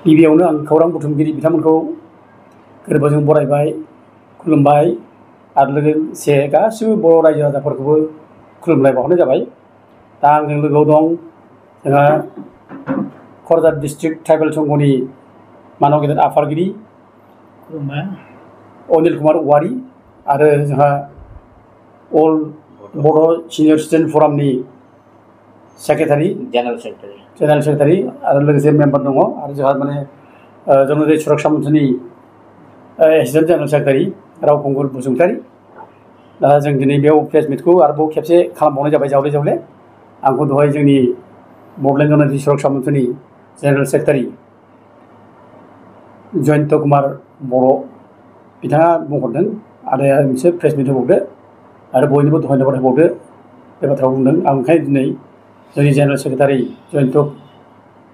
गिबियावनो आं खौरां बुथुमगिरि बिथांमोनखौ गोरबोजों बरायबाय खुलुमबाय आरो लोगोसे गासिबो बर' रायजो राजाफोरखौबो खुलुमनाय बावहरनाय जाबाय। दा आंजों लोगोआव दं जोंहा क'क्राझार डिस्ट्रिक्ट ट्राइबेल संघनि मानव गेदेर आफादगिरि अनिल कुमार औवारी आरो जोंहा अल बर' सिनियर सिटिजेन फरामनि सेक्रेटारि जेनेरेल सेक्रेटारि आरो लोगोसे मेम्बार दङ आरो जोंहा माने जनजाति सुरक्षा मन्चनि assistant general secretary Raokhungur Basumatary. दा जों दिनै बेयाव प्रेस मिटखौ आरोबाव खेबसे खालामबावनाय जाबाय जावले जावले। आंखौ दहाय जोंनि बड'लेण्ड जनजाति सुरक्षा मन्चनि जेनेरेल सेक्रेटारि जयन्त कुमार बर' बिथाङा बुंहरदों आरो मोनसे प्रेस मिट होबावदो आरो बयनिबो धन्यबाद होबावदो बे बाथ्राखौ बुंदों। आं ओंखायनो दिनै जोंनि जेनेरेल सेक्रेटारि जयन्त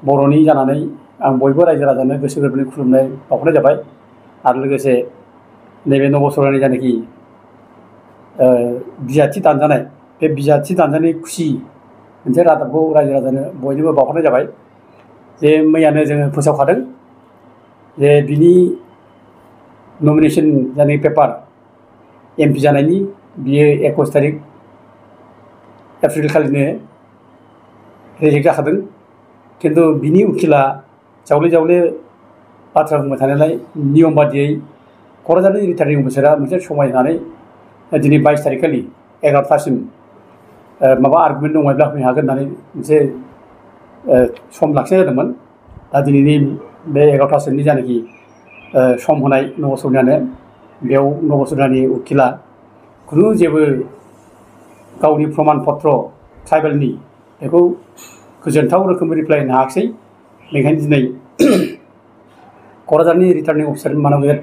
बर'नि जानानै आं बयबो रायजो राजानो गोसो गोरबोनि खुलुमनाय बावहरनाय जाबाय आरो लोगोसे नैबे नबसरनि जायनाखि बिजाथि दानजानाय बे बिजाथि दानजानाय खुसि मोनसे रादाबखौ रायजो राजानो बयनोबो बावहरनाय जाबाय जे मैयानो जोङो फोसावखादों जे बिनि नमिनेसन जानाय पेपार एमपि जानायनि बियो 21 तारिख एप्रिल खालिनो रेजेक्ट जाखादों। खिन्थु बिनि उखिला जावले जावले बाथ्रा बुंबाय थानायलाय नियम बादियै क'क्राझारनि रिटार्निं अफिसारा मोनसे समाय होनानै दिनै 22 तारिख खालि 11थासिम माबा आर्गुमेन्ट दंमोनब्ला होफैनो हागोन होननानै मोनसे सम लाखिनाय जादोंमोन। दा दिनैनि बे 11थासिमनि जानाखि सम होनाय नबसरनानो बेयाव नबसरनानि उखिला खुनु जेबो गावनि प्रमान पत्र ट्राइबेलनि बेखौ गोजोनथाव रोखोमै रिप्लाय होनो हायाखिसै। बेनिखायनो दिनै क'क्राझारनि रिटार्निं अफिसार मानव गेदेर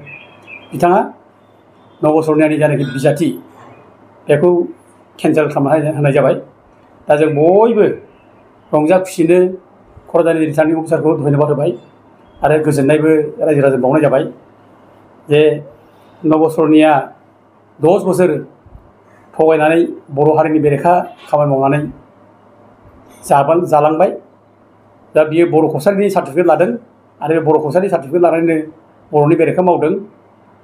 बिथाङा नबसरनानि जानाखि बिजाथि बेखौ केन्सेल खालामना होनाय जाबाय। दा जों बयबो रंजा खुसिनो क'क्राझारनि रिटार्निं अफिसारखौ धन्यबाद होबाय आरो गोजोननायबो रायजो राजानो बावनाय जाबाय जे नबसरनिया 10 बोसोर थगायनानै बर' हारिनि बेरेखा खामानि मावनानै जालांबाय। दा बियो बर' कसारिनि सार्टिफिकेट लादों आरो बे बर' कसारिनि सार्टिफिकेट लानानैनो बर'नि बेरेखा मावदों।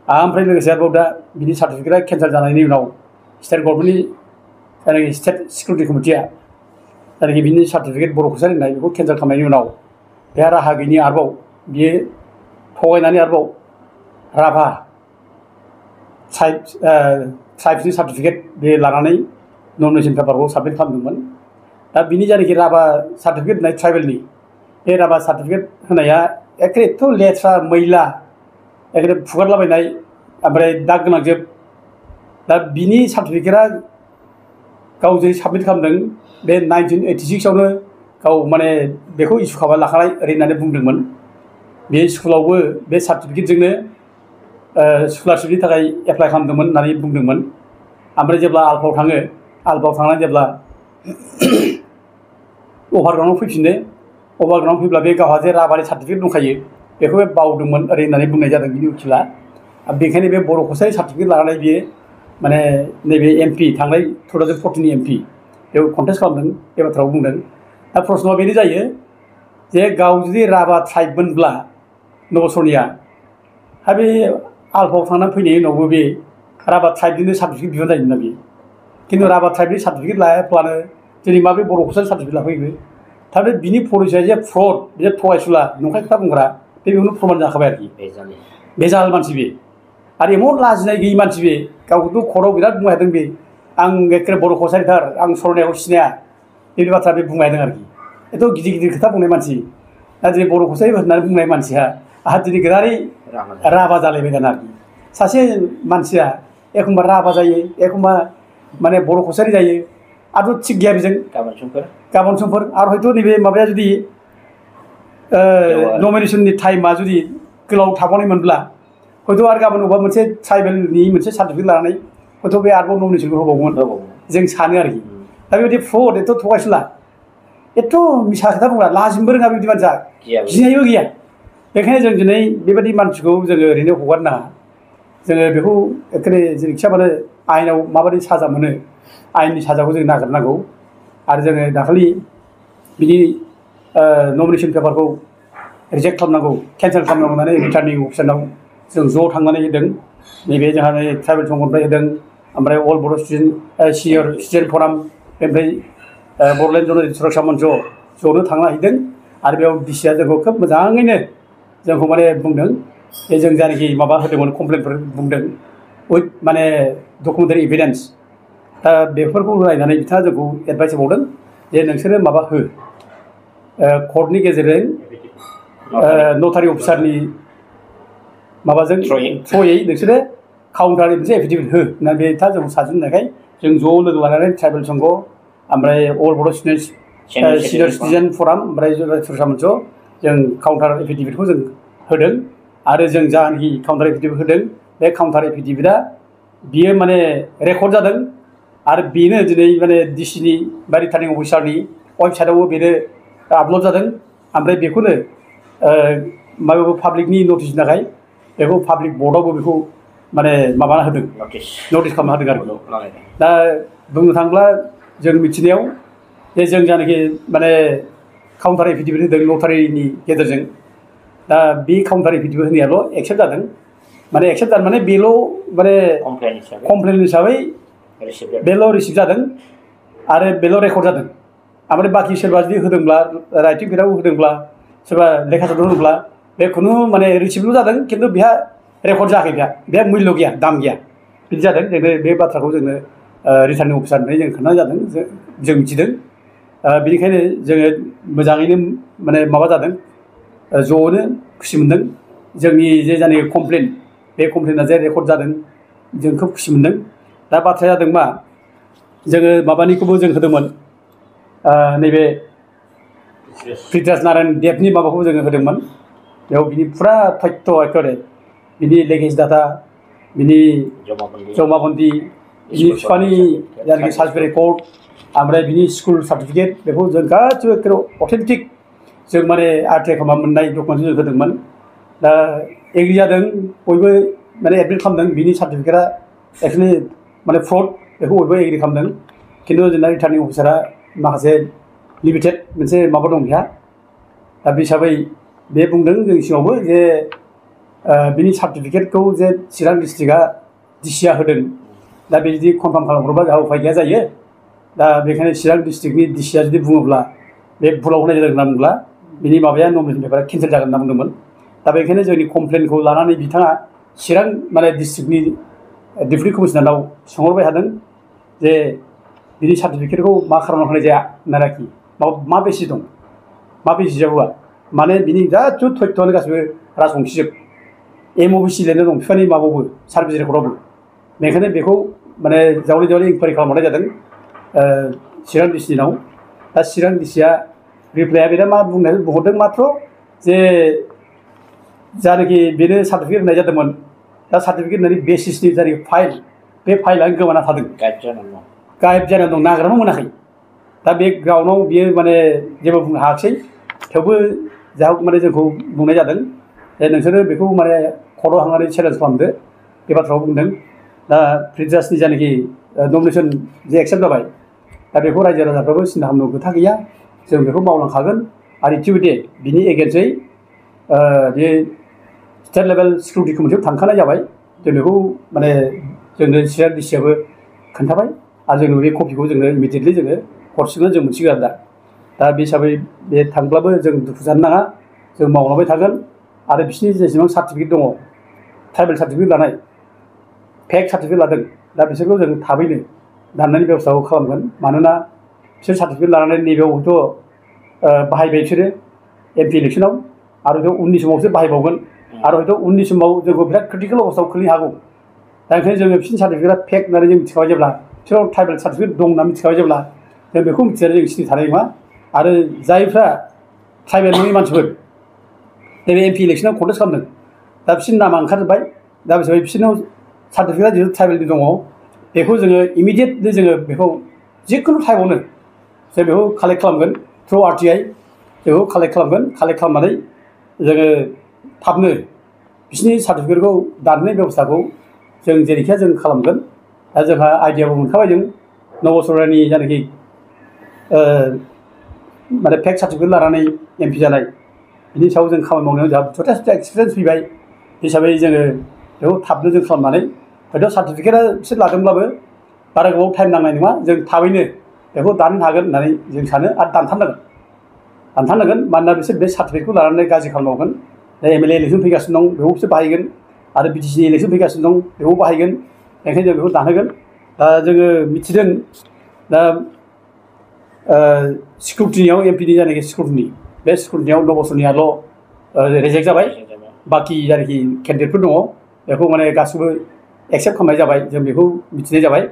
ओमफ्राय लोगोसे आरोबाव दा बिनि सार्टिफिकेटआ केन्सेल जानायनि उनाव स्टेट गभर्नमेन्टनि जायनाखि स्टेट सिकिउरिटि कमिटिया जायनाखि बिनि सार्टिफिकेट बर' कसारि होननाय बेखौ केन्सेल खालामनायनि उनाव बे राहा गैयिनि आरोबाव बियो थगायनानै आरोबाव राभा ट्राइब्सनि सार्टिफिकेट बे लानानै नमिनेसन पेपारखौ साबमिट खालामदोंमोन। दा बिनि जायनाखि राभा सार्टिफिकेट होनाय ट्राइबेलनि बे राभा सार्टिफिकेट होनाया एखे एथ' लेथ्रा मैला एखे फुगारलाबायनाय ओमफ्राय दाग गोनांजोब। दा बिनि सार्टिफिकेटआ गाव जे साबमिट खालामदों बे 1986आवनो गाव माने बेखौ इसु खालामना लाखानाय ओरै होननानै बुंदोंमोन। बे स्कुलावबो बे सार्टिफिकेटजोंनो स्कलारशिपनि थाखाय एप्लाइ खालामदोंमोन होननानै बुंदोंमोन। ओमफ्राय जेब्ला आलफायाव थाङो आलफायाव थांनानै जेब्ला अभारग्राउन्डआव फैफिनो अभारग्राउन्डआव फैब्ला बे गावहा जे राभानि सार्टिफिकेट दंखायो बेखौ बे बावदोंमोन ओरै होननानै बुंनाय जादों बिनि उखिला। बेनिखायनो बे बर' कसारि सार्टिफिकेट लानानै बियो माने नैबे एमपि थांनाय 2014नि एमपि बेयाव कन्टेस्ट खालामदों बे बाथ्राखौ बुंदों। दा प्रश्नआ बेनो जायो जे गाव जुदि राभा ट्राइबमोनब्ला नबसरनिया आरो बे आलफायाव थांनानै फैनायनि उनावबो बे राभा ट्राइबनिनो सार्टिफिकेट बिबान जायोमोन ना बियो। खिन्थु राभा ट्राइबनि सार्टिफिकेट लायाब्लानो दिनै माबे बर' कसारि सार्टिफिकेट लाफैखो। थारमाने बिनि परिचया जे फ्रड बे थगायसुला नंखाय खोथा बुंग्रा बेयावनो प्रमान जाखाबाय आरोखि बेजाल मानसि बे आरो एमान लाजिनाय गैयि मानसि बे गावखौथ' खर'आव बिराद बुंनो हादों बे आं एखेबारे बर' कसारिथार आं सरनायाव सिनाया बेबायदि बाथ्रा बे बुंनो हादों आरोखि। एथ' गिदिर गिदिर खोथा बुंनाय मानसि दा दिनै बर' कसारि होननानै बुंनाय मानसिया आंहा दिनै गोदानै राभा जालायबाय दाना आरोखि। सासे मानसिया एखमबा राभा जायो एखमबा माने बर' कसारि जायो आरो थिग गैया बेजों गाबोन समफोर आरो हयथ' नैबे माबाया जुदि नमिनेसननि टाइमा जुदि गोलाव थाबावनायमोनब्ला हयथ' आरो गाबोन अबेबा मोनसे ट्राइबेलनि मोनसे सार्टिफिकेट लानानै हयथ' बे आरोबाव नमिनेसनखौ होबावगोन जों सानो आरोखि। दा बेबायदि फ्रड एथ' थगायसुला एथ' मिसा खोथा बुंग्रा लाजिनोबो रोङा बेबायदि मानसिया गिनायबो गैया। बेखायनो जों दिनै बेबायदि मानसिखौ जोङो ओरैनो हगारनो नाङा। जोङो बेखौ एखेबारे जेरैखिजाया आयेनाव माबायदि साजा मोनो आयेननि साजाखौ जों नागिरनांगौ। आरो जोङो दाखालि बिनि नमिनेसन पेपारखौ रिजेक्ट खालामनांगौ केन्सेल खालामनांगौ होननानै रिटार्निं अफिसारनाव जों ज' थांनानै होदों नैबे जोंहा ट्राइबेल संघनिफ्राय होदों ओमफ्राय अल बड' सिनियर स्टुडेन्ट फराम बेनिफ्राय बड'लेण्ड जन सुरक्षा मन्च ज'नो थांना हैदों आरो बेयाव डिसिआ जोंखौ खोब मोजाङैनो जोंखौ माने बुंदों जे जों जायनाखि माबा होदोंमोन कमप्लेनफोर बुंदों उइथ माने डकुमेन्टारि एभिडेन्स दा बेफोरखौ नायनानै बिथाङा जोंखौ एडभाइस होबावदों जे नोंसोरो माबा हो कर्टनि गेजेरजों नटारि अफिसारनि माबाजों थ्रयै नोंसोरो काउन्टारनि मोनसे एफिडेभिट हो होननानै बिथाङा जोंखौ साजेस्ट होनायखाय जों ज' लोगो लानानै ट्राइबेल संघ ओमफ्राय अल बड' सिनियर सिटिजेन फराम ओमफ्राय सुरक्षा मन्च जों काउन्टार एफिडेभिटखौ जों होदों आरो जों जानाखि काउन्टार एफिडेभिट होदों बे काउन्टार एफिडेभिटआ बियो माने रेकर्ड जादों आरो बेनो दिनै माने डिसिनि बा रिटार्निं अफिसारनि वेबसाइटआवबो बेनो आपल'ड जादों ओमफ्राय बेखौनो माबायावबो पाब्लिकनि नटिसनि थाखाय बेखौ पाब्लिक बर्डआवबो बेखौ माने माबाना होदों नटिस खालामना होदों आरो दा बुंनो थाङोब्ला जों मिथिनायाव जे जों जानाखि माने काउन्टार एफिडेभिट होदों नटारिनि गेजेरजों दा बे काउन्टार एफिडेभिट होनायाल' एक्सेप्ट जादों माने एक्सेप्ट जादों माने बेल' माने कमप्लेन हिसाबै बेल' रिसिभ जादों आरो बेल' रेकर्ड जादों ओमफ्राय बाखि सोरबा जुदि होदोंब्ला राइटिं पेडआव होदोंब्ला सोरबा लेखा सोदों होदोंब्ला बे खुनु माने रिसिभल' जादों खिन्थु बेहा रेकर्ड जायाखै बेहा मुल्य गैया दाम गैया बिदि जादों जोंनो बे बाथ्राखौ जोंनो रिटार्निं अफिसारनिफ्राय जों खोन्थानाय जादों जों मिथिदों बेनिखायनो जोङो मोजाङैनो माने माबा जादों ज'नो खुसि मोनदों जोंनि जे जानाखि कमप्लेन बे कमप्लेना जे रेकर्ड जादों जों खोब खुसि मोनदों दा बाथ्राया जादों मा जोङो माबानिखौबो जों होदोंमोन नैबे पृथ्वीराज नारायण देबनि माबाखौबो जोङो होदोंमोन बेयाव बिनि फुरा तथ्य एकेबारे बिनि लेगेज डाटा बिनि जमाबन्दी बिनि बिफानि जायनाखि सार्टिफिकेट रेकर्ड ओमफ्राय बिनि स्कुल सार्टिफिकेट बेखौ जों गासिबो एकेबारे अथेन्टिक जों माने आरटिआइ खालामना मोननाय डकुमेन्टखौ जों होदोंमोन दा एग्रि जादों बयबो माने एडमिट खालामदों बिनि सार्टिफिकेटआ एक्सुवेलि माने फ्रड बेखौ बयबो एग्रि खालामदों खिन्थु जोंना रिटार्निं अफिसारा माखासे लिमिटेड मोनसे माबा दं बेहा दा बे हिसाबै बे बुंदों जोंनि सिगाङावबो जे बिनि सार्टिफिकेटखौ जे चिरां डिस्ट्रिक्टआ डिसिआ होदों दा बे जुदि कनफार्म खालामहरोबा जोंहा उफाय गैया जायो दा बेखायनो चिरां डिस्ट्रिक्टनि डिसिआ जुदि बुङोब्ला बे भुलाव होनाय जादों होनना बुङोब्ला बिनि माबाया नमिनेसन पेपारा केन्सेल जागोन होनना बुंदोंमोन दा बेखायनो जोंनि कमप्लेनखौ लानानै बिथाङा चिरां माने डिस्ट्रिक्टनि डेपुटि कमिसनारनाव सोंहरबाय थादों जे बिनि सार्टिफिकेटखौ मा खालामना होनाय जाया होननाखि मा बेसिस दं मा बेसिसआव होआ माने बिनि गासिबो तथ्यआनो गासिबो राजबंसिजोब एमअबिसि लिरनाय दं बिफानि माबायावबो सार्भिस रेकर्डआवबो बेखायनो बेखौ माने जावले जावले इनकुवारि खालामहरनाय जादों चिरां डिसिनाव दा चिरां डिसिआ रिप्लाइआ बेना मा बुंहरदों माथ्र जे जानाखि बेनो सार्टिफिकेट होनाय जादोंमोन दा सार्टिफिकेट होनायनि बेसिसनि जानाखि फाइल बे फाइलआनो गोमाना थादों गायब जानानै दं नागिरनानै मोनाखै दा बे ग्राउन्डआव बियो माने जेबो बुंनो हायाखिसै थेवबो जा माने जोंखौ बुंनाय जादों जे नोंसोरो बेखौ माने कर्टआव थांनानै चेलेन्ज खालामदो बे बाथ्राखौ बुंदों दा पृथ्वीराजनि जानाखि नमिनेसन जे एक्सेप्ट जाबाय दा बेखौ रायजो राजाफ्राबो सिन्था खालामनो खोथा गैया जों बेखौ मावलांखागोन आरो इटिभिटे बिनि एगेन्स्टै बे स्टेट लेभेल सिकिउरिटि कमिटियाव थांखानाय जाबाय जों बेखौ माने जोंनो चिरां डिसिआबो खोन्थाबाय आरो जोंनो बे कपिखौ जोंनो इमिडियेटलि जोङो हरसिगोन जों मोनसिगोन आरो दा बे हिसाबै बे थांब्लाबो जों दुखु जानो नाङा जों मावलांबाय थागोन आरो बिसोरनि जेसेबां सार्टिफिकेट दङ ट्राइबेल सार्टिफिकेट लानाय फेक सार्टिफिकेट लादों दा बिसोरखौ जों थाबैनो दाननायनि बेब'स्थाखौ खालामगोन मानोना बिसोर सार्टिफिकेट लानानै नैबेयाव हयथ' बाहायबाय बिसोरो एमपि इलेक्सनाव आरो हयथ' उननि समाव बिसोर बाहायबावगोन आरो हयथ' उननि समाव जोंखौ बिराद क्रिटिकेल अबस्थायाव खोलैनो हागौ दा ओंखायनो जोङो बिसोरनि सार्टिफिकेटआ फेक होननानै जों मिथिखाबाय जेब्ला बिसोराव ट्राइबेल सार्टिफिकेट दं होनना मिथिखाबाय जेब्ला जों बेखौ मिथिनानै जों सिरि थानाय नङा आरो जायफ्रा ट्राइबेल नङि मानसिफोर नैबे एमपि इलेक्सनाव कन्टेस्ट खालामदों दा बिसोरनि नामा ओंखारजोब्बाय दा बिसोर बिसोरनाव सार्टिफिकेटआ जिहेतु ट्राइबेलनि दङ बेखौ जोङो इमिडियेटलि जोङो बेखौ जिखुनु टाइमावनो जों बेखौ कालेक्ट खालामगोन थ्रु आरटिआइ जों बेखौ कालेक्ट खालामनानै जोङो थाबनो बिसोरनि सार्टिफिकेटखौ दाननाय बेब'स्थाखौ जों जेरैखिया जों खालामगोन दा जोंहा आइडियाबो मोनखाबाय जों नबसरानि जायनाखि माने फेक सार्टिफिकेट लानानै एमपि जानाय बिनि सायाव जों खामानि मावनायाव जोंहा जथेस्थ एक्सपिरियेन्स फैबाय हिसाबै जोङो बेखौ थाबनो जों खालामनानै हयथ' सार्टिफिकेटआ बिसोर लादोंब्लाबो बारा गोबाव टाइम नांनाय नङा जों थाबैनो बेखौ दाननो हागोन होननानै जों सानो आरो दानथारनांगोन मानोना बिसोर बे सार्टिफिकेटखौ लानानै गाज्रि खालामबावगोन दा MLA इलेक्सन फैगासिनो दं बेखौ बिसोर बाहायगोन आरो BTC इलेक्सन फैगासिनो दं बेखौ बाहायगोन बेनिखायनो जों बेखौ दानहोगोन दा जोङो मिथिदों दा सिक्रुटिनियाव MPनि जायनाखि सिक्रुटिनि बे सिक्रुटिनियाव 9 बोसोरनियाल' रिजेक्ट जाबाय बाखि जायनाखि केन्डिडेटफोर दङ बेखौ माने गासिबो एक्सेप्ट खालामनाय जाबाय जों बेखौ मिथिनाय जाबाय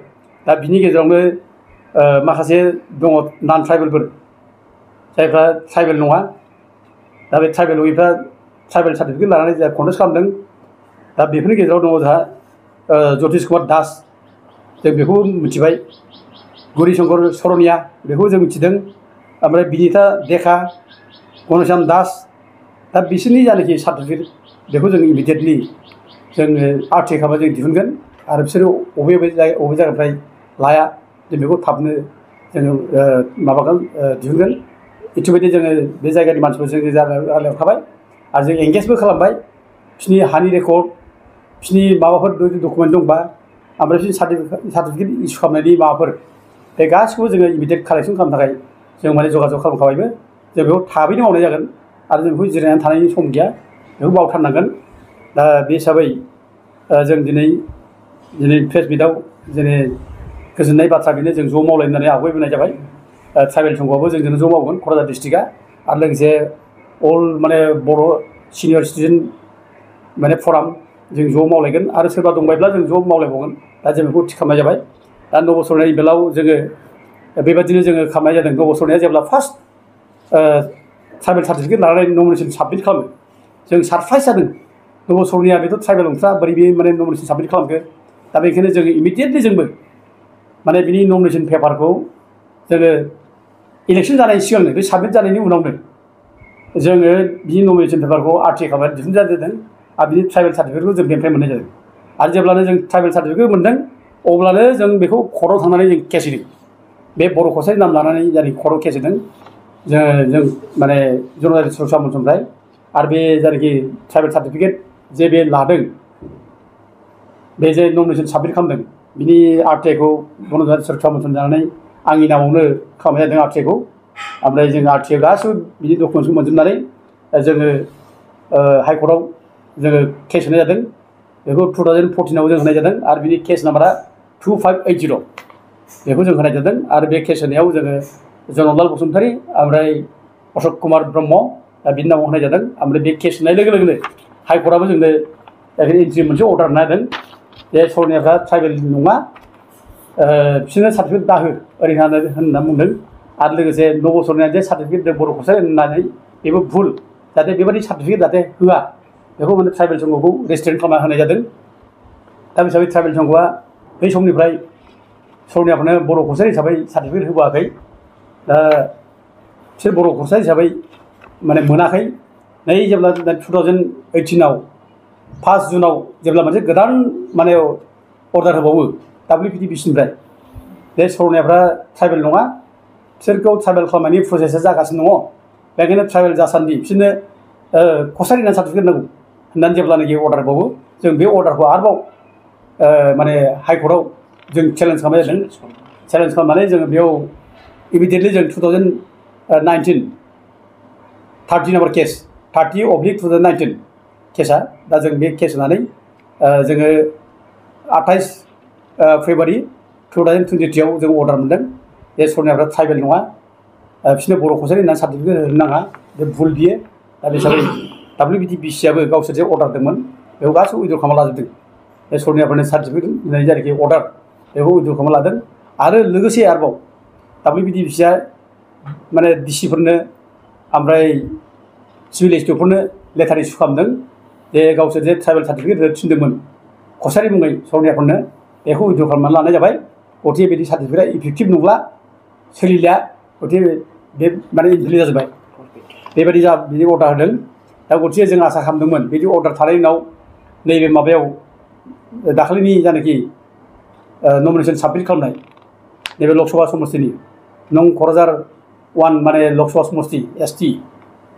दा बिनि गेजेरावनो माखासे दङ नन ट्राइबेलफोर जायफ्रा ट्राइबेल नङा दा बे ट्राइबेल नङिफ्रा ट्राइबेल सार्टिफिकेट लानानै जोंहा कन्टेस्ट खालामदों दा बेफोरनि गेजेराव दङ जोंहा ज्योतिष कुमार दास जों बेखौ मिथिबाय गौरीशंकर सरनिया बेखौ जों मिथिदों ओमफ्राय बिनिता देखा घनश्याम दास दा बिसोरनि जायनाखि सार्टिफिकेट बेखौ जों इमिडियेटलि जोङो RTI खालामना जों दिहुनगोन आरो बिसोरो बबे जायगानिफ्राय लाया जों बेखौ थाबनो जोङो माबागोन दिहुनगोन इथिबायदि जोङो बे जायगानि मानसिफोरजों रायलायहरखाबाय आरो जों एंगेजबो खालामबाय बिसोरनि हानि रेकर्ड बिसोरनि माबाफोर डकुमेन्ट दंबा ओमफ्राय बिसोरनि सार्टिफिकेट इसु खालामनायनि माबाफोर बे गासिखौबो जोङो इमिडियेट कालेक्सन खालामनो थाखाय जों माने जगाजग खालामखाबायबो जों बेखौ थाबैनो मावनाय जागोन आरो जों बेखौ जिरायनानै थानायनि सम गैया बेखौ मावथारनांगोन दा बे हिसाबै जों दिनै प्रेस मिटआव जोंनि गोजोननाय बाथ्रा बेनो जों ज' मावलायनानै आवगायबोनाय जाबाय ट्राइबेल संघआबो जोंजोंनो ज' मावगोन क'क्राझार डिस्ट्रिक्टआ आरो लोगोसे अल माने बर' सिनियर स्टुडेन्ट माने फराम जों ज' मावलायगोन आरो सोरबा दंबायब्ला जों ज' मावलायबावगोन दा जों बेखौ थि खालामनाय जाबाय दा नबसरनायनि बेलायाव जोङो बेबायदिनो जोङो खालामनाय जादों नबसरनाया जेब्ला फार्स्ट ट्राइबेल सार्टिफिकेट लानानै नमिनेसन साबमिट खालामो जों सारप्राइज जादों नबसरनिया बेथ' ट्राइबेल नंथ्रा बोरै बे माने नमिनेसन साबमिट खालामखो दा बेनिखायनो जोङो इमिडियेटलि जोंबो माने बिनि नमिनेसन पेपारखौ जोङो इलेक्सन जानायनि सिगांनो बे साबमिट जानायनि उनावनो जोङो बिनि नमिनेसन पेपारखौ RTI खालामनानै दिहुनजानाय जादों आरो बिनि ट्राइबेल सार्टिफिकेटखौ जों बेनिफ्राय मोननाय जादों आरो जेब्लानो जों ट्राइबेल सार्टिफिकेट मोनदों अब्लानो जों बेखौ कर्टआव थांनानै जों केस होदों बे बर' कसारि नाम लानानै जाय कर्टआव केस होदों जों माने जनजाति सुरक्षा मन्थ्रनिफ्राय आरो बे जायनाखि ट्राइबेल सार्टिफिकेट जे बे लादों बे जे नमिनेसन साबमिट खालामदों बिनि RTIखौ जनजाति सुरक्षा मन्थ्रन जानानै आंनि नामावनो खालामनाय जादों RTIखौ ओमफ्राय जों RTI गासिबो बिनि डकुमेन्टसखौ मोनजोबनानै जोङो हाइकर्टआव जोङो केस होनाय जादों बेखौ 2014आव जों होनाय जादों आरो बिनि केस नाम्बारा 2580 बेखौ जों होनाय जादों आरो बे केस होनायाव जोङो जनरलाल बसुमतारी ओमफ्राय अशक कुमार ब्रह्म बिनि नामाव होनाय जादों ओमफ्राय बे केस होनाय लोगो लोगोनो हाइकर्टआबो जोंनो एन्ट्रि मोनसे अर्डार होना होदों जे सरनियाफ्रा ट्राइबेल नङा बिसोरनो सार्टिफिकेट दाहो ओरैनो होनना बुंदों आरो लोगोसे नबसरनिया जे सार्टिफिकेट बर' कसारि होननानै बेबो भुल जाहाथे बेबायदि सार्टिफिकेट जाहाथे होआ बेखौ माने ट्राइबेल संघखौ रेजिस्ट्रेट खालामना होनाय जादों दा बे हिसाबै ट्राइबेल संघआ बै समनिफ्राय सरनियाफोरनो बर' कसारि हिसाबै सार्टिफिकेट होबोआखै दा बिसोर बर' कसारि हिसाबै माने मोनाखै नै जेब्ला 2018आव 1 जुनाव जेब्ला मोनसे गोदान माने अर्डार होबावो WPTBCनिफ्राय बे सरनियाफ्रा ट्राइबेल नङा बिसोरखौ ट्राइबेल खालामनायनि प्रसेसा जागासिनो दङ बेनिखायनो ट्राइबेल जासान्दि बिसोरनो कसारि होननानै सार्टिफिकेट नांगौ होननानै जेब्लानाखि अर्डार होबावो जों बे अर्डारखौ आरोबाव माने हाइकर्टआव जों चेलेन्ज खालामनाय जादों चेलेन्ज खालामनानै जोङो बेयाव इमिडियेटलि जों 2019 30 नाम्बार केस 30/2019 केसा दा जों बे केस होनानै जोङो 28 फेब्रुवारि 2023आव जों अर्डार मोनदों बे सरनियाफ्रा ट्राइबेल नङा बिसोरनो बर' कसारि होननानै सार्टिफिकेट होनो नाङा बे भुल बियो दा बे हिसाबै WPTBCआबो गावसोर जे अर्डार होदोंमोन बेखौ गासिबो उइद्र' खालामना लाजोबदों बे सरनियाफोरनो सार्टिफिकेट होनाय जायनाखि अर्डार बेखौ उइद्र' खालामना लादों आरो लोगोसे आरोबाव WPTBCआ माने डिसिफोरनो ओमफ्राय सिभिल एसटिफोरनो लेटार इस्यु खालामदों जे गावसोर जे ट्राइबेल सार्टिफिकेट होनो थिनदोंमोन कसारि मुङै सरनियाफोरनो बेखौ उइद्र' खालामनानै लानाय जाबाय गथिखे बिदि सार्टिफिकेटआ इफेक्टिभ नंला सोलिला गथिखे बे माने इनभेलिड जाजोब्बाय बेबायदि बिदि अर्डार होदों दा गथिखे जों आसा खालामदोंमोन बिदि अर्डार थानायनि उनाव नैबे माबायाव दाखालिनि जानाखि नमिनेसन साबमिट खालामनाय नैबे लक सभा समस्तिनि नं क'क्राझार 1 माने लक सभा समस्ति ST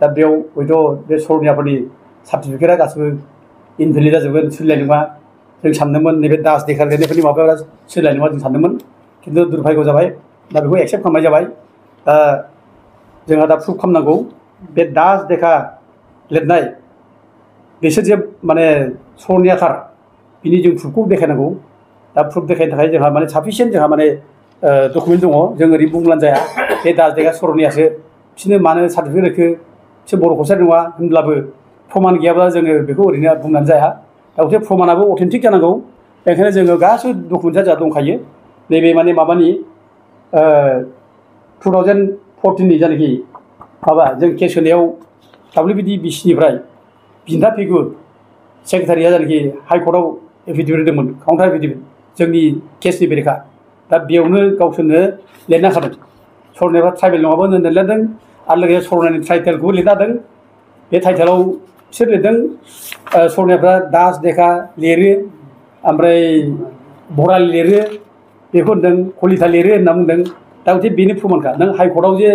दा बेयाव हयथ' बे सरनियाफोरनि सार्टिफिकेटआ गासिबो इनभेलिड जाजोबगोन सोलिनाय नङा जों सानदोंमोन नैबे दास देखा लिरनायफोरनि माबाया सोलिनाय नङा जों सानदोंमोन खिन्थु दुर्भाग्य जाबाय दा बेखौ एक्सेप्ट खालामनाय जाबाय दा जोंहा दा प्रुफ खालामनांगौ बे दास देखा लिरनाय बिसोर जे माने सरनियाथार बिनि जों प्रुफखौ देखायनांगौ दा प्रुफ देखायनो थाखाय जोंहा माने साफिसियेन्ट जोंहा माने डकुमेन्ट दङ जों ओरै बुंब्लानो जाया बे दास देखा सरनियासो बिसोरनो मानो सार्टिफिकेट होखो बिसोर बर' कसारि नङा होनब्लाबो प्रमान गैयाब्ला जोङो बेखौ ओरैनो बुंनानै जाया दा गथे प्रमानाबो अथेन्टिक जानांगौ बेनिखायनो जोङो गासैबो डकुमेन्टआ जोंहा दंखायो नैबे माने माबानि 2014नि जायनाखि माबा जों केस होनायाव WBDBCनिफ्राय बिन्था फिगुर सेक्रेटारिया जायनाखि हाइकर्टआव एफिडेभिट होदोंमोन काउन्टार एफिडेभिट जोंनि केसनि बेरेखा दा बेयावनो गावसोरनो लिरना होदों सरनाया ट्राइबेल नङाबो होननानै लिरदों आरो लोगोसे सरनानि टाइटेलखौबो लिरना होदों बे टाइटेलाव बिसोर लिरदों सरनाफ्रा दास देखा लिरो ओमफ्राय बरालि लिरो बेखौ होनदों कलिता लिरो होनना बुंदों दा गथे बेनि प्रमानखा नों हाइकर्टआव जे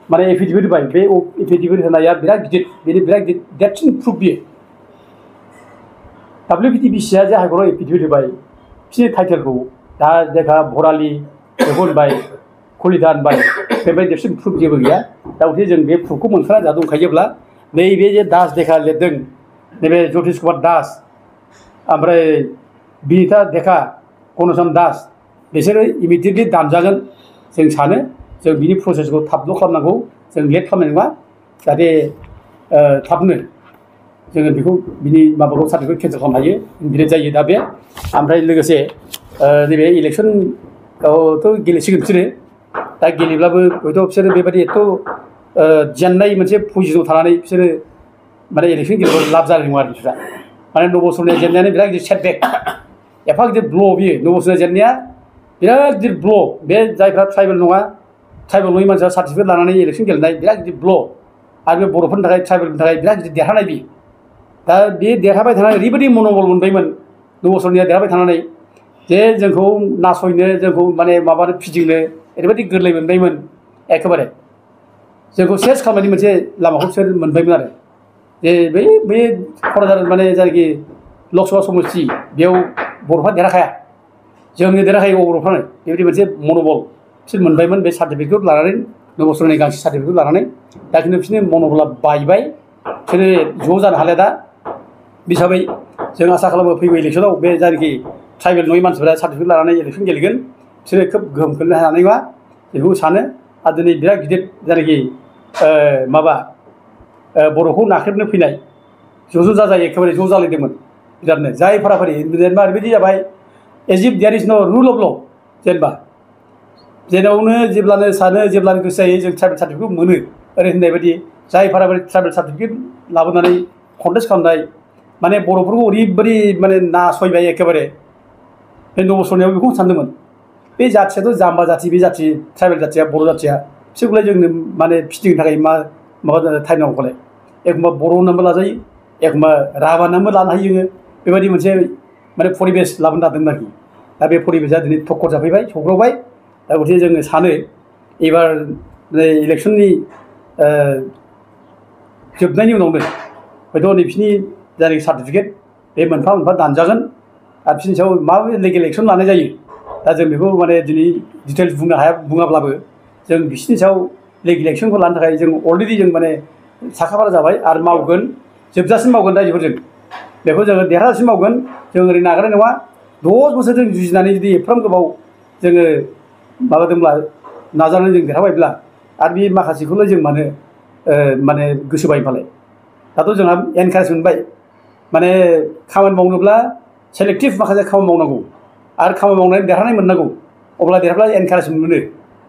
माने एफिडेभिट होबाय बे एफिडेभिट होनाया बिराद गिदिर बेनि बिराद देरसिन प्रुफ बियो WBDBCआ जे हाइकर्टआव एफिडेभिट होबाय बिसोरनि टाइटेलखौ दास देखा बरालि बेखौ होनबाय कलिता होनबाय बेबायदि देरसिन प्रुफ जेबो गैया दा गथे जों बे प्रुफखौ मोनखाना जोंहा दंखायोब्ला नैबे जे दास देखा लिरदों नैबे ज्योतिष कुमार दास ओमफ्राय बिनिता देखा कनसम दास बिसोरो इमिडियेटलि दानजागोन जों सानो जों बिनि प्रसेसखौ थाबल' खालामनांगौ जों लेट खालामनाय नङा जाहाथे थाबनो जोङो बेखौ बिनि माबाखौ सार्टिफिकेट केन्सेल खालामनो हायो इनभेलिड जायो दा बे ओमफ्राय लोगोसे नैबे इलेक्सनआवथ' गेलेसिगोन बिसोरो दा गेलेब्लाबो हयथ' बिसोरो बेबायदि एथ' जेननाय मोनसे पजिसनाव थानानै बिसोरो माने इलेक्सन गेलेब्ला लाब जानाय नङा आरो बिसोरा माने नबसरनाया जेननायानो बिराद गिदिर सेटबेक एफा गिदिर ब्ल' बियो नबसरनाया जेननाया बिराद गिदिर ब्ल' बे जायफ्रा ट्राइबेल नङा ट्राइबेल नङि मानसिया सार्टिफिकेट लानानै इलेक्सन गेलेनाय बिराद गिदिर ब्ल' आरो बे बर'फोरनि थाखाय ट्राइबेलनि थाखाय बिराद गिदिर देरहानाय बियो दा बे देरहाबाय थानानै ओरैबायदि मन'बल मोनबायमोन नबसरनाया देरहाबाय थानानै जे जोंखौ नासयनो जोंखौ माने माबानो फिदिंनो ओरैबायदि गोरलै मोनबायमोन एखेबारे जोंखौ सेस खालामनायनि मोनसे लामाखौ बिसोर मोनबायमोन आरो जे बै क'क्राझार माने जायनाखि लकसभा समस्ति बेयाव बर'फ्रा देरहाखाया जोंनो देरहाखायो बर'फ्रानो बेबायदि मोनसे मन'बल बिसोर मोनबायमोन बे सार्टिफिकेटखौ लानानै नबसरनानि गांसे सार्टिफिकेटखौ लानानै दा खिन्थु बिसोरनि मन'बला बायबाय बिसोरो ज' जानो हालिया दा हिसाबै जों आसा खालामो फैगौ इलेक्सनाव बे जायनाखि ट्राइबेल नङि मानसिफोरा सार्टिफिकेट लानानै इलेक्सन गेलेगोन बिसोरो खोब गोहोम खोलैनो हानाय नङा बेखौ सानो आरो दिनै बिराद गिदिर जायनाखि माबा बर'खौ नाख्रेबनो फैनाय ज' जाजाय एखेबारे ज' जालायदोंमोन बिरादनो जाय फाराफारि जेनेबा ओरैबायदि जाबाय एज इफ देयार इज न' रुल अफ ल' जेनेबा जेरावनो जेब्लानो सानो जेब्लानो गोसो जायो जों ट्राइबेल सार्टिफिकेट मोनो ओरै होननाय बायदि जाय फाराफारि ट्राइबेल सार्टिफिकेट लाबोनानै कन्टेस्ट खालामनाय माने बर'फोरखौ ओरैबायदि माने नासयबाय एखेबारे बे नबसरनायाव बेखौ सानदोंमोन बे जाथियाथ' जाम्बा जाथि बे जाथि ट्राइबेल जाथिया बर' जाथिया बिसोरखौलाय जोंनो माने फिदिंनो थाखाय माबा टाइम नांगौलाय एखमबा बर' नामबो लाजायो एखमबा राभा नामबो लानो हायो जोङो बेबायदि मोनसे माने परिबेस लाबोनो नागिरदोंमोन आरोखि दा बे परिबेसा दिनै थक्कर जाफैबाय सौग्रावबाय दा गथिखे जोङो सानो एबार इलेक्सननि जोबनायनि उनावनो हयथ' नैबिसिनि जायनाखि सार्टिफिकेट बे मोनफा मोनफा दानजागोन आरो बिसोरनि सायाव माबोरै लिगेल एक्सन लानाय जायो दा जों बेखौ माने दिनै डिटेल्स बुङाब्लाबो जों बिसोरनि सायाव लिगेल एक्सनखौ लानो थाखाय जों अलरेडि जों माने साखाफारा जाबाय आरो मावगोन जोबजासिम मावगोन रायजोफोरजों बेखौ जोङो देरहाजासिम मावगोन जों ओरै नागारनाय नङा 10 बोसोर जों जुजिनानै जुदि एफाराम गोबाव जोङो माबादोंब्ला नाजानानै जों देरहाबायब्ला आरो बे माखासेखौलाय जों माने गोसो बायबालाय दाथ' जोंहा एनकारेज मोनबाय माने खामानि मावनोब्ला सेलेक्टिभ माखासे खामानि मावनांगौ आरो खामानि मावनानै देरहानाय मोननांगौ अब्ला देरहाब्ला एनकारेज मोनो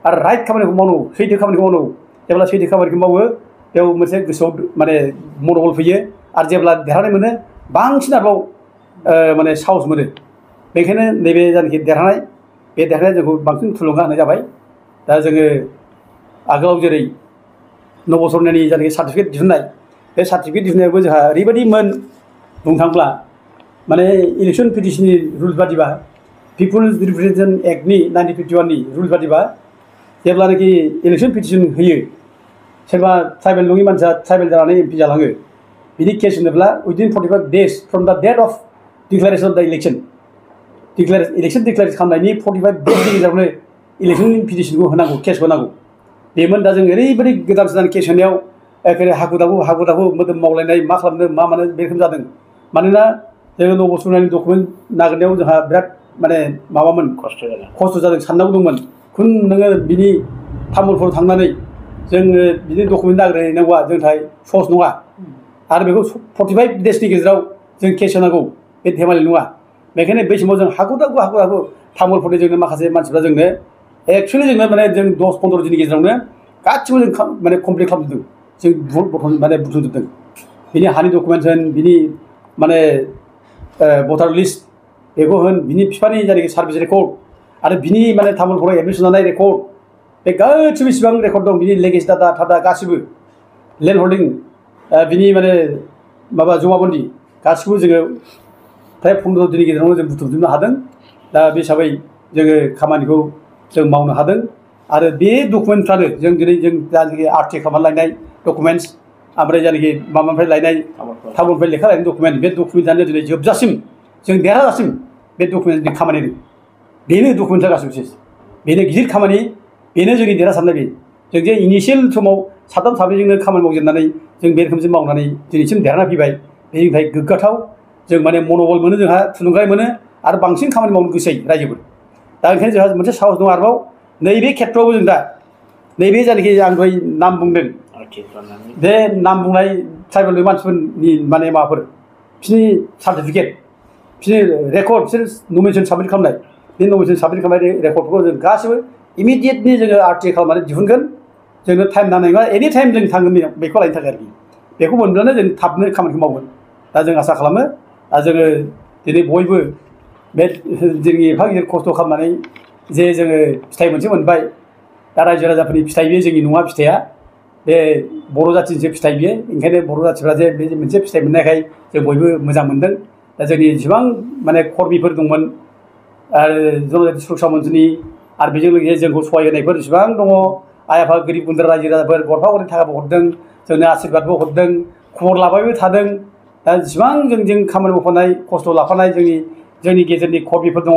आरो राइट खामानिखौ मावनांगौ सैथो खामानिखौ मावनांगौ जेब्ला सैथो खामानिखौ मावो बेयाव मोनसे गोसोआव माने मन'बल फैयो आरो जेब्ला देरहानाय मोनो बांसिन आरोबाव माने साहस मोनो बेनिखायनो नैबे जायनाखि देरहानाय बे देरहानाया जोंखौ बांसिन थुलुंगा होनाय जाबाय दा जोङो आगोलाव जेरै नबसरनानि जायनाखि सार्टिफिकेट दिहुननाय बे सार्टिफिकेट दिहुननायावबो जोंहा ओरैबायदिमोन बुंनो थाङोब्ला माने इलेक्सन पिटिसननि रुल्स बादिबा पिपुल्स रिप्रेजेन्टेसन एक्टनि 1951नि रुल्स बादिबा जेब्लानाखि इलेक्सन पिटिसन होयो सोरबा ट्राइबेल नङि मानसिया ट्राइबेल जानानै एमपि जालाङो बिनि केस होनोब्ला उइदिन 45 days फ्रम द डेट अफ डिक्लारेसन अफ द इलेक्शन इलेक्शन डिक्लेयार खालामनायनि 45 days गेजेरावनो इलेक्शननि पिटिशनखौ होनांगौ केस होनांगौ बेमोन दा जों ओरैबायदि गोदान गोदान केस होनायाव एखेबारे हाखु दाखु मोदोम मावलायनाय मा खालामनो मा मानो बे रोखोम जादों मानोना जोङो 9 बोसोरनि डकुमेन्ट नागिरनायाव जोंहा बिराद माने माबामोन खस्थ' जादों साननांगौ दंमोन खुन नोङो बिनि तामुलपुराव थांनानै जोङो बिनि डकुमेन्ट नागिरहैनांगौआ जोंनि थाखाय सहस नङा आरो बेखौ 45 daysनि गेजेराव जों केस होनांगौ बे धेमालि नङा बेखायनो बै समाव जों हाखु दाखु तामुलपुरनि जोंनो माखासे मानसिफ्रा जोंनो एक्सुवेलि जोंनो माने जों 10-15 दिननि गेजेरावनो गासिबो जों माने कमप्लिट खालामजोबदों जों माने बुथुमजोबदों बिनि हानि डकुमेन्ट होन बिनि माने भटार लिस्ट बेखौ होन बिनि बिफानि जायनाखि सार्भिस रेकर्ड आरो बिनि माने तामुलपुराव एडमिसन लानाय रेकर्ड बे गासिबो बेसेबां रेकर्ड दं बिनि लेगेज डाटा थादा गासिबो लेन्ड हल्डिं बिनि माने माबा जमाबन्दी गासिबो जोङो फ्राय 15 दिननि गेजेरावनो जों बुथुमजोबनो हादों दा बे हिसाबै जोङो खामानिखौ जों मावनो हादों आरो बे डकुमेन्टफ्रानो जों दिनै जों जायनाखि आरटि खालामनानै लायनाय डकुमेन्टस ओमफ्राय जायनाखि माबानिफ्राय लायनाय तामुलनिफ्राय लेखा लायनाय डकुमेन्ट बे डकुमेन्टआनो दिनै जोबजासिम जों देरहाजासिम बे डकुमेन्टनि खामानि बेनो डकुमेन्टआ गासिबो बेनो गिदिर खामानि बेनो जोंनि देरहासारनाय बे जों जे इनिशियेल समाव साथाम साब्रैजोंनो खामानि मावजेननानै जों बे रोखोमजों मावनानै दिनैसिम देरहाना फैबाय बे जोंनि थाखाय गोग्गाथाव जों माने मन'बल मोनो जोंहा थुलुंगा मोनो आरो बांसिन खामानि मावनो गोसो जायो रायजोफोर दा ओंखायनो जोंहा मोनसे साहस दं आरोबाव नैबे खेत्रआवबो जों दा नैबे जायनाखि आं दहाय नाम बुंदों बे नाम बुंनाय ट्राइबेल मानसिफोरनि माने माबाफोर बिसोरनि सार्टिफिकेट बिसोरनि रेकर्ड बिसोर नमिनेसन साबमिट खालामनाय बे नमिनेसन साबमिट खालामनाय रेकर्डफोरखौ जों गासिबो इमिडियेटलि जोङो आरटि खालामनानै दिहुनगोन जोंनो टाइम नांनाय नङा एनि टाइम जों थांगोन बेखौ लायनो थाखाय आरोखि बेखौ मोनब्लानो जों थाबनो खामानिखौ मावगोन दा जों आसा खालामो दा जोङो दिनै बयबो बे जोंनि एफा गिदिर खस्थ' खालामनानै जे जोङो फिथाइ मोनसे मोनबाय दा रायजो राजाफोरनि फिथाइ बियो जोंनि नङा फिथाइया बे बर' जाथिनिसो फिथाइ बियो ओंखायनो बर' जाथिफ्रा जे बे मोनसे फिथाइ मोननायखाय जों बयबो मोजां मोनदों दा जोंनि जेसेबां माने कर्मिफोर दंमोन आरो जनजाति सुरक्षा मन्त्रिनि आरो बेजों लोगोसे जोंखौ सहाय होनायफोर जेसेबां दङ आइ आफा गोरिब गुन्द्रा रायजो राजाफोर गरफा गरनै थाखाबो हरदों जोंनो आशीर्बादबो हरदों खबर लाबायबो थादों दा जेसेबां जोंजों खामानि मावफानाय खस्थ' लाफानाय जोंनि गेजेरनि कर्मिफोर दङ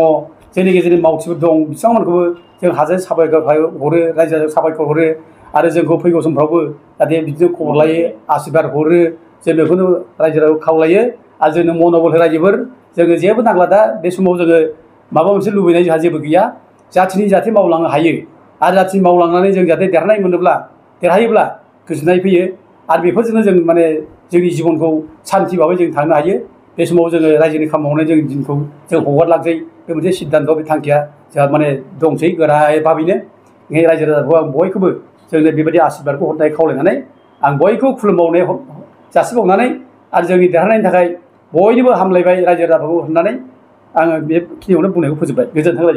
जोंनि गेजेरनि मावथिफोर दं बिथांमोनखौबो जों हाजासे साबायखर हरो रायजो राजाखौ साबायखर हरो आरो जोंखौ फैगौ समफ्रावबो जाहाथे बिदिनो खबर लायो आशीर्बाद हरो जों बेखौनो रायजो राजाखौ खावलायो आरो जोंनो मन'बल रायजोफोर जोङो जेबो नांला दा बे समाव जोङो माबा मोनसे लुबैनाय जोंहा जेबो गैया जाथिनि जाहाथे मावलांनो हायो आरो जाथिनि मावलांनानै जों जाहाथे देरहायोब्ला गोजोननाय फैयो आरो बेफोरजोंनो जों माने जोंनि जिबनखौ सान्थि भाबै जों थांनो हायो बे समाव जोङो रायजोनि खामानि मावनाय जों दिनखौ जों हगारलांसै बे मोनसे सिद्धान्त बे थांखिया जोंहा माने दंसै गोरायै भाबैनो ओंखायनो रायजो राजाखौ आं बयखौबो जोंनो बेबायदि आशीर्बादखौ हरनाय खावलायनानै आं बयखौबो खुलुमबावनाय जासिबावनानै आरो जोंनि देरहानायनि थाखाय बयनिबो हामलायबाय रायजो राजाखौ होननानै आङो बेखिनियावनो बुंनायखौ फोजोबबाय गोजोन्थों रायजो